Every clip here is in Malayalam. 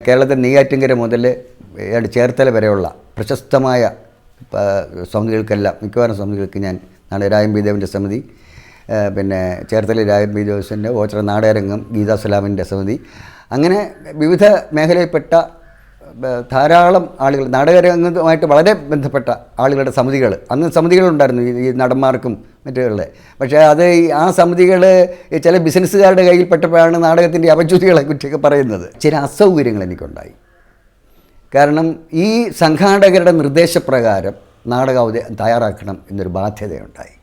കേരളത്തിൽ നെയ്യാറ്റിൻകര മുതൽ ചേർത്തല വരെയുള്ള പ്രശസ്തമായ സമിതികൾക്കെല്ലാം മിക്കവാറും സമിതികൾക്ക് ഞാൻ രായം പി ദേവൻ്റെ സമിതി, പിന്നെ ചേർത്തല രായം പി ജോസിൻ്റെ ഓച്ചിറ നാടകരംഗം ഗീതാ സലാമിൻ്റെ സമിതി, അങ്ങനെ വിവിധ മേഖലയിൽപ്പെട്ട ധാരാളം ആളുകൾ നാടകരംഗവുമായിട്ട് വളരെ ബന്ധപ്പെട്ട ആളുകളുടെ സമിതികൾ, അന്ന് സമിതികളുണ്ടായിരുന്നു ഈ നടന്മാർക്കും മറ്റുള്ള. പക്ഷേ അത് ആ സമിതികൾ ചില ബിസിനസ്സുകാരുടെ കയ്യിൽപ്പെട്ടപ്പോഴാണ് നാടകത്തിൻ്റെ അപച്യുതികളെ കുറിച്ചൊക്കെ പറയുന്നത്. ചില അസൗകര്യങ്ങൾ എനിക്കുണ്ടായി. കാരണം ഈ സംഘാടകരുടെ നിർദ്ദേശപ്രകാരം നാടകം തയ്യാറാക്കണം എന്നൊരു ബാധ്യതയുണ്ടായി.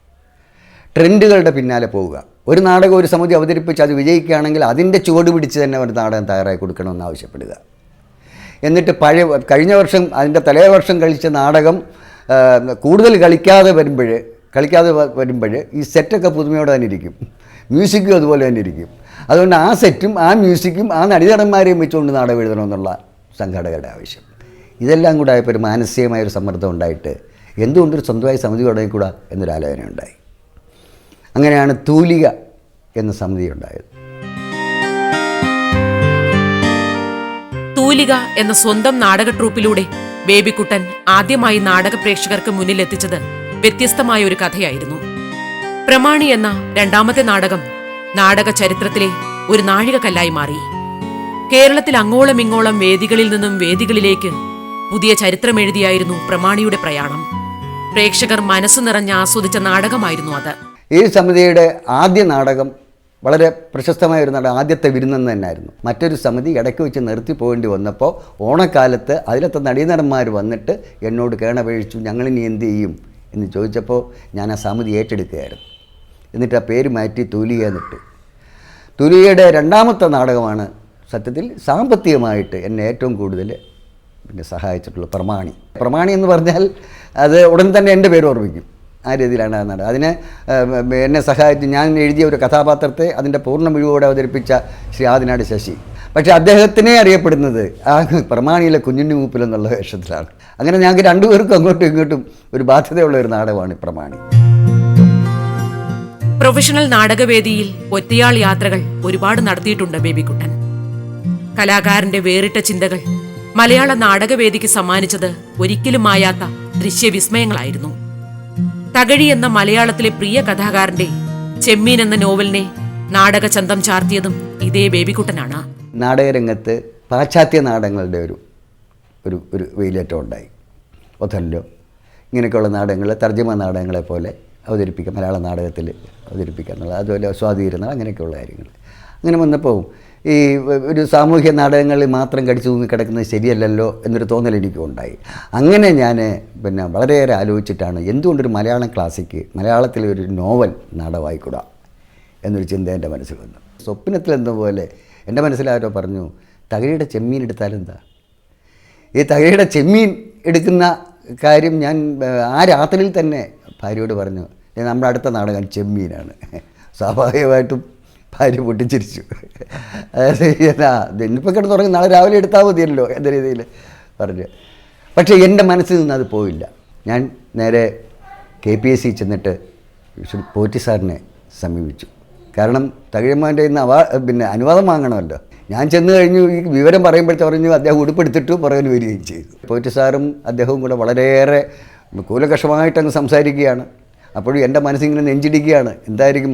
ട്രെൻഡുകളുടെ പിന്നാലെ പോവുക. ഒരു നാടകം ഒരു സമിതി അവതരിപ്പിച്ച് അത് വിജയിക്കുകയാണെങ്കിൽ അതിൻ്റെ ചുവട് പിടിച്ച് തന്നെ ഒരു നാടകം തയ്യാറാക്കി കൊടുക്കണമെന്ന് ആവശ്യപ്പെടുക. എന്നിട്ട് കഴിഞ്ഞ വർഷം അതിൻ്റെ തലേ വർഷം കളിച്ച നാടകം കൂടുതൽ കളിക്കാതെ വരുമ്പോൾ ഈ സെറ്റൊക്കെ പുതുമയോടെ തന്നെ ഇരിക്കും, മ്യൂസിക്കും അതുപോലെ തന്നെ ഇരിക്കും. അതുകൊണ്ട് ആ സെറ്റും ആ മ്യൂസിക്കും ആ നടീനടന്മാരെയും വെച്ചുകൊണ്ട് നാടകം എഴുതണമെന്നുള്ള സംഘാടകരുടെ ആവശ്യം. ഇതെല്ലാം കൂടെ ആയപ്പോൾ ഒരു മാനസികമായൊരു സമ്മർദ്ദം ഉണ്ടായിട്ട് എന്തുകൊണ്ടൊരു സ്വന്തമായി സമിതി തുടങ്ങിക്കൂടാ എന്നൊരു ആലോചന ഉണ്ടായി. അങ്ങനെയാണ് തൂലിക എന്ന സമിതി ഉണ്ടായത്. തൂലിക എന്ന സ്വന്തം നാടക ട്രൂപ്പിലൂടെ ബേബിക്കുട്ടൻ ആദ്യമായി നാടക പ്രേക്ഷകർക്ക് മുന്നിലെത്തിച്ചത് വ്യത്യസ്തമായ ഒരു കഥയായിരുന്നു. പ്രമാണി എന്ന രണ്ടാമത്തെ നാടകം നാടക ചരിത്രത്തിലെ ഒരു നാഴികക്കല്ലായി മാറി. കേരളത്തിൽ അങ്ങോളം ഇങ്ങോളം വേദികളിൽ നിന്നും വേദികളിലേക്ക് പുതിയ ചരിത്രമെഴുതിയായിരുന്നു പ്രമാണിയുടെ പ്രയാണം. പ്രേക്ഷകർ മനസ്സു നിറഞ്ഞ് ആസ്വദിച്ച നാടകമായിരുന്നു അത്. ഈ സമിതിയുടെ ആദ്യ നാടകം വളരെ പ്രശസ്തമായ ഒരു നാടകം ആദ്യത്തെ വിരുന്നെന്ന് തന്നെയായിരുന്നു. മറ്റൊരു സമിതി ഇടയ്ക്ക് വെച്ച് നിർത്തി പോകേണ്ടി വന്നപ്പോൾ ഓണക്കാലത്ത് അതിലത്തെ നടീനടന്മാർ വന്നിട്ട് എന്നോട് കേണപേക്ഷിച്ചു, ഞങ്ങളിനി എന്ത് ചെയ്യും എന്ന് ചോദിച്ചപ്പോൾ ഞാൻ ആ സമിതി ഏറ്റെടുക്കുകയായിരുന്നു. എന്നിട്ട് ആ പേര് മാറ്റി തൂലിക എന്നിട്ടു. തൂലികയുടെ രണ്ടാമത്തെ നാടകമാണ് സത്യത്തിൽ സാമ്പത്തികമായിട്ട് എന്നെ ഏറ്റവും കൂടുതൽ സഹായിച്ചിട്ടുള്ള പ്രമാണി. പ്രമാണി എന്ന് പറഞ്ഞാൽ അത് ഉടൻ തന്നെ എൻ്റെ പേര് ഓർമ്മിക്കും. ആ രീതിയിലാണ് ആ നാടകം. അതിന് എന്നെ സഹായിച്ച് ഞാൻ എഴുതിയ ഒരു കഥാപാത്രത്തെ അതിൻ്റെ പൂർണ്ണ മിഴിവോടെ അവതരിപ്പിച്ച ശ്രീ ആദിനാട് ശശി. പക്ഷേ അദ്ദേഹത്തിനെ അറിയപ്പെടുന്നത് ആ പ്രമാണിയിലെ കുഞ്ഞുണ്ണി മൂപ്പിലെന്നുള്ള വേഷത്തിലാണ്. അങ്ങനെ ഞങ്ങൾക്ക് രണ്ടുപേർക്കും അങ്ങോട്ടും ഇങ്ങോട്ടും ഒരു ബാധ്യതയുള്ള ഒരു നാടകമാണ് പ്രമാണി. പ്രൊഫഷണൽ നാടകവേദിയിൽ ഒറ്റയാൾ യാത്രകൾ ഒരുപാട് നടത്തിയിട്ടുണ്ട് ബേബിക്കുട്ടൻ. കലാകാരന്റെ വേറിട്ട ചിന്തകൾ മലയാള നാടകവേദിക്ക് സമ്മാനിച്ചത് ഒരിക്കലും മായാത്ത ദൃശ്യവിസ്മയങ്ങളായിരുന്നു. തകഴി എന്ന മലയാളത്തിലെ പ്രിയ കഥാകാരന്റെ ചെമ്മീൻ എന്ന നോവലിനെ നാടകചന്തം ചാർത്തിയതും ഇതേ ബേബിക്കുട്ടനാണ്. നാടകരംഗത്ത് പാശ്ചാത്യ നാടകങ്ങളുടെ ഒരു വെയിലേറ്റം ഉണ്ടായി. ഒഥല്ലോ ഇങ്ങനെയൊക്കെയുള്ള നാടകങ്ങൾ തർജ്ജമ നാടകങ്ങളെ പോലെ അവതരിപ്പിക്കാം, മലയാള നാടകത്തിൽ അവതരിപ്പിക്കുക എന്നുള്ളത്, അതുപോലെ സ്വാധീനം അങ്ങനെയൊക്കെയുള്ള കാര്യങ്ങൾ. അങ്ങനെ വന്നപ്പോൾ ഈ ഒരു സാമൂഹ്യ നാടകങ്ങളിൽ മാത്രം കടിച്ചു തൂങ്ങിക്കിടക്കുന്നത് ശരിയല്ലല്ലോ എന്നൊരു തോന്നൽ എനിക്കും ഉണ്ടായി. അങ്ങനെ ഞാൻ വളരെയേറെ ആലോചിച്ചിട്ടാണ് എന്തുകൊണ്ടൊരു മലയാളം ക്ലാസിക്ക്, മലയാളത്തിലെ ഒരു നോവൽ നാടകമായിക്കൂടാ എന്നൊരു ചിന്ത എൻ്റെ മനസ്സിൽ വന്നു. സ്വപ്നത്തിലെന്ന പോലെ എൻ്റെ മനസ്സിലാരോ പറഞ്ഞു, തകഴിയുടെ ചെമ്മീൻ എടുത്താലെന്താ? ഈ തകഴിയുടെ ചെമ്മീൻ എടുക്കുന്ന കാര്യം ഞാൻ ആ രാത്രിയിൽ തന്നെ ഭാര്യയോട് പറഞ്ഞു, നമ്മുടെ അടുത്ത നാടകം ചെമ്മീനാണ്. സ്വാഭാവികമായിട്ടും ഭാര്യ പൊട്ടിച്ചിരിച്ചു. അതായത് ഇന്നിപ്പോൾ കിടന്ന് തുടങ്ങി നാളെ രാവിലെ എടുത്താൽ മതിയല്ലോ എന്ന രീതിയിൽ പറഞ്ഞു. പക്ഷേ എൻ്റെ മനസ്സിൽ നിന്ന് അത് പോയില്ല. ഞാൻ നേരെ KPSC ചെന്നിട്ട് പോറ്റി സാറിനെ സമീപിച്ചു. കാരണം തകഴിയമ്മാൻ്റെ ഇന്ന് അനുവാദം വാങ്ങണമല്ലോ. ഞാൻ ചെന്ന് കഴിഞ്ഞു, ഈ വിവരം പറയുമ്പോഴത്തെ പറഞ്ഞു അദ്ദേഹം ഉടുപ്പെടുത്തിട്ട് പുറകിൽ വരികയും ചെയ്തു. പോറ്റി സാറും അദ്ദേഹവും കൂടെ വളരെയേറെ കൂലകഷമായിട്ടങ്ങ് സംസാരിക്കുകയാണ്. അപ്പോഴും എൻ്റെ മനസ്സിങ്ങനെ നെഞ്ചിടിക്കുകയാണ്, എന്തായിരിക്കും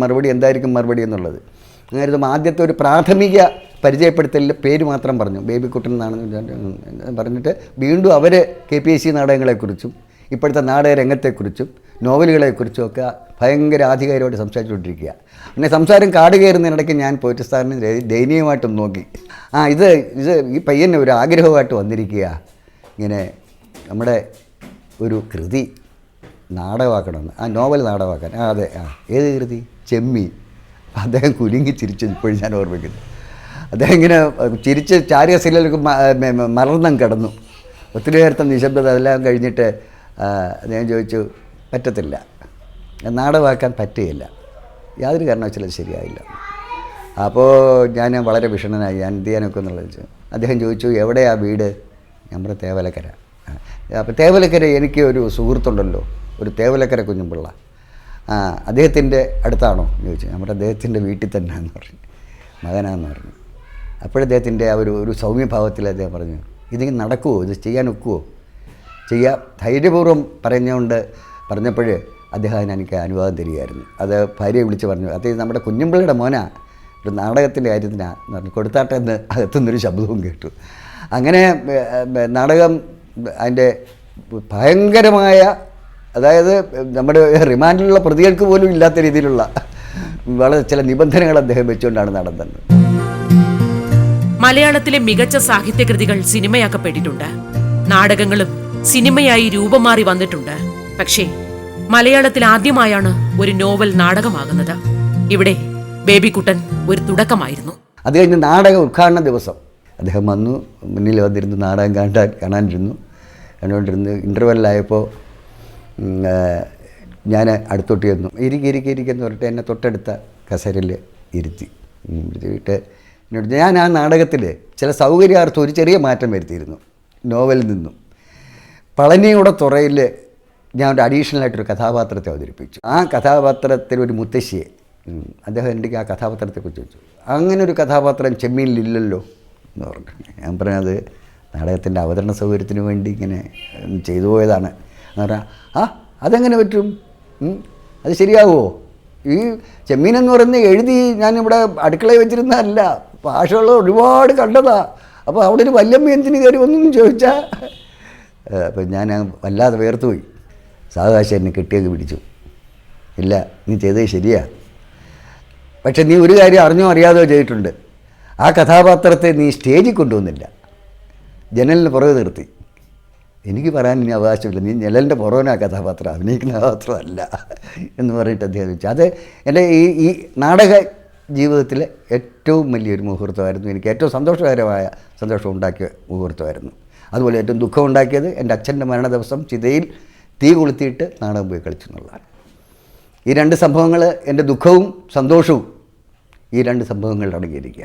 മറുപടി എന്നുള്ളത്. അങ്ങനെ ആദ്യത്തെ ഒരു പ്രാഥമിക പരിചയപ്പെടുത്തലിൽ പേര് മാത്രം പറഞ്ഞു, ബേബിക്കുട്ടൻ എന്നാണ് പറഞ്ഞിട്ട് വീണ്ടും അവർ KPSC നാടകങ്ങളെക്കുറിച്ചും ഇപ്പോഴത്തെ നാടക രംഗത്തെക്കുറിച്ചും നോവലുകളെക്കുറിച്ചും ഒക്കെ ഭയങ്കര ആധികാരികമായിട്ട് സംസാരിച്ചുകൊണ്ടിരിക്കുക. അങ്ങനെ സംസാരം കാട് കയറുന്നതിനിടയ്ക്ക് ഞാൻ പോയിട്ട് സാറിന് ദയനീയമായിട്ടും നോക്കി. ഇത് ഈ പയ്യനെ ഒരു ആഗ്രഹമായിട്ട് വന്നിരിക്കുക, ഇങ്ങനെ നമ്മുടെ ഒരു കൃതി നാടകമാക്കണമെന്ന്, നോവൽ നാടകമാക്കാൻ. അതെ, ഏത് കൃതി? ചെമ്മീൻ. അദ്ദേഹം കുലുങ്ങി ചിരിച്ചു. ഇപ്പോഴും ഞാൻ ഓർമ്മിക്കുന്നു. അദ്ദേഹം ഇങ്ങനെ ചിരിച്ച് ചാരിയ ശീലർക്ക് മറന്നും കിടന്നു. ഒത്തിരി നേരത്തെ നിശബ്ദത. അതെല്ലാം കഴിഞ്ഞിട്ട് അദ്ദേഹം ചോദിച്ചു, പറ്റത്തില്ല, നാടകമാക്കാൻ പറ്റുകയില്ല, യാതൊരു കാരണവശാലും ശരിയായില്ല. അപ്പോൾ ഞാൻ വളരെ വിഷണ്ണനായി, ഞാൻ എന്ത് ചെയ്യാനൊക്കെ എന്നുള്ളത് ചോദിച്ചു. അദ്ദേഹം ചോദിച്ചു, എവിടെയാ വീട്? നമ്മുടെ തേവലക്കര. അപ്പോൾ തേവലക്കര എനിക്ക് ഒരു സുഹൃത്തുണ്ടല്ലോ, ഒരു തേവലക്കര കുഞ്ഞുപിള്ള, അദ്ദേഹത്തിൻ്റെ അടുത്താണോ എന്ന് ചോദിച്ചു. നമ്മുടെ അദ്ദേഹത്തിൻ്റെ വീട്ടിൽ തന്നെയാണെന്ന് പറഞ്ഞു, മകനാന്ന് പറഞ്ഞു. അപ്പോഴദ്ദേഹത്തിൻ്റെ ആ ഒരു സൗമ്യഭാവത്തിൽ അദ്ദേഹം പറഞ്ഞു, ഇതിങ്ങനെ നടക്കുമോ, ഇത് ചെയ്യാൻ ഒക്കുമോ, ചെയ്യാം, ധൈര്യപൂർവ്വം പറഞ്ഞപ്പോൾ അദ്ദേഹം എനിക്ക് അനുവാദം തരികയായിരുന്നു. അത് ഭാര്യയെ വിളിച്ച് പറഞ്ഞു, അത് നമ്മുടെ കുഞ്ഞുമ്പിള്ളയുടെ മോനാ, ഒരു നാടകത്തിൻ്റെ കാര്യത്തിനാന്ന് പറഞ്ഞു, കൊടുത്താട്ടെ എന്ന് അകത്തുനിന്നൊരു ശബ്ദവും കേട്ടു. അങ്ങനെ നാടകം അതിൻ്റെ ഭയങ്കരമായ, അതായത് നമ്മുടെ റിമാൻഡിലുള്ള പ്രതികൾക്ക് പോലും ഇല്ലാത്ത രീതിയിലുള്ള വളരെ ചില നിബന്ധനകൾ അദ്ദേഹം വെച്ചുകൊണ്ടാണ് നടന്നത്. മലയാളത്തിലെ മികച്ച സാഹിത്യകൃതികൾ സിനിമയാക്കപ്പെട്ടിട്ടുണ്ട്. നാടകങ്ങളും സിനിമയായി രൂപം മാറി വന്നിട്ടുണ്ട്. പക്ഷേ മലയാളത്തിൽ ആദ്യമായാണ് ഒരു നോവൽ നാടകമാകുന്നത്. ഇവിടെ ബേബിക്കുട്ടൻ ഒരു തുടക്കമായിരുന്നു. അത് കഴിഞ്ഞ് നാടക ഉദ്ഘാടന ദിവസം അദ്ദേഹം വന്നു, മുന്നിൽ വന്നിരുന്നു, നാടകം കാണാനിരുന്നു. കണ്ടുകൊണ്ടിരുന്ന് ഇൻ്റർവെല്ലായപ്പോൾ ഞാൻ അടുത്തോട്ട് ചെന്നു. ഇരിക്കെന്ന് പറഞ്ഞിട്ട് എന്നെ തൊട്ടടുത്ത കസേരയിൽ ഇരുത്തിയിട്ട് എന്നോട്, ഞാൻ ആ നാടകത്തിൽ ചില സൗകര്യാർത്ഥം ഒരു ചെറിയ മാറ്റം വരുത്തിയിരുന്നു. നോവലിൽ നിന്നും പളനിയുടെ തുറയിൽ ഞാൻ ഒരു അഡീഷണലായിട്ടൊരു കഥാപാത്രത്തെ അവതരിപ്പിച്ചു. ആ കഥാപാത്രത്തിൽ ഒരു മുത്തശ്ശിയെ, അദ്ദേഹം എനിക്ക് ആ കഥാപാത്രത്തെക്കുറിച്ച് ചോദിച്ചു, അങ്ങനെ ഒരു കഥാപാത്രം ചെമ്മീനിലില്ലല്ലോ എന്ന് പറഞ്ഞു. ഞാൻ പറഞ്ഞത് നാടകത്തിൻ്റെ അവതരണ സൗകര്യത്തിന് വേണ്ടി ഇങ്ങനെ ചെയ്തു പോയതാണ് എന്ന് പറഞ്ഞാൽ, അതെങ്ങനെ പറ്റും, അത് ശരിയാവുമോ, ഈ ചെമ്മീനെന്ന് പറയുന്നത് എഴുതി ഞാനിവിടെ അടുക്കളയിൽ വെച്ചിരുന്നതല്ല, ഭാഷകൾ ഒരുപാട് കണ്ടതാ, അപ്പോൾ അവിടെ ഒരു വല്യമ്മ എന്തിന് കയറി ഒന്നും ചോദിച്ചാൽ. അപ്പം ഞാൻ വല്ലാതെ വേർത്തുപോയി. സാവകാശം എന്നെ കെട്ടിയൊക്കെ പിടിച്ചു. ഇല്ല, നീ ചെയ്തത് ശരിയാ, പക്ഷെ നീ ഒരു കാര്യം അറിഞ്ഞോ അറിയാതെയോ ചെയ്തിട്ടുണ്ട്. ആ കഥാപാത്രത്തെ നീ സ്റ്റേജിൽ കൊണ്ടുവന്നില്ല, ജനലിന് പുറകെ നിർത്തി. എനിക്ക് പറയാൻ ഇനി അവകാശമില്ല, നീ ജനലിൻ്റെ പുറകിനാ കഥാപാത്രം, അഭിനയിക്കുന്ന കഥാപാത്രമല്ല എന്ന് പറഞ്ഞിട്ട് അദ്ദേഹം ചോദിച്ചു. അത് എൻ്റെ ഈ നാടക ജീവിതത്തിലെ ഏറ്റവും വലിയൊരു മുഹൂർത്തമായിരുന്നു. എനിക്ക് ഏറ്റവും സന്തോഷം ഉണ്ടാക്കിയ മുഹൂർത്തമായിരുന്നു. അതുപോലെ ഏറ്റവും ദുഃഖം ഉണ്ടാക്കിയത് എൻ്റെ അച്ഛൻ്റെ മരണ ദിവസം ചിതയിൽ തീ കൊളുത്തിയിട്ട് നാടകം പോയി കളിച്ചു എന്നുള്ളതാണ്. ഈ രണ്ട് സംഭവങ്ങൾ, എൻ്റെ ദുഃഖവും സന്തോഷവും ഈ രണ്ട് സംഭവങ്ങളിൽ അടങ്ങിയിരിക്കുക.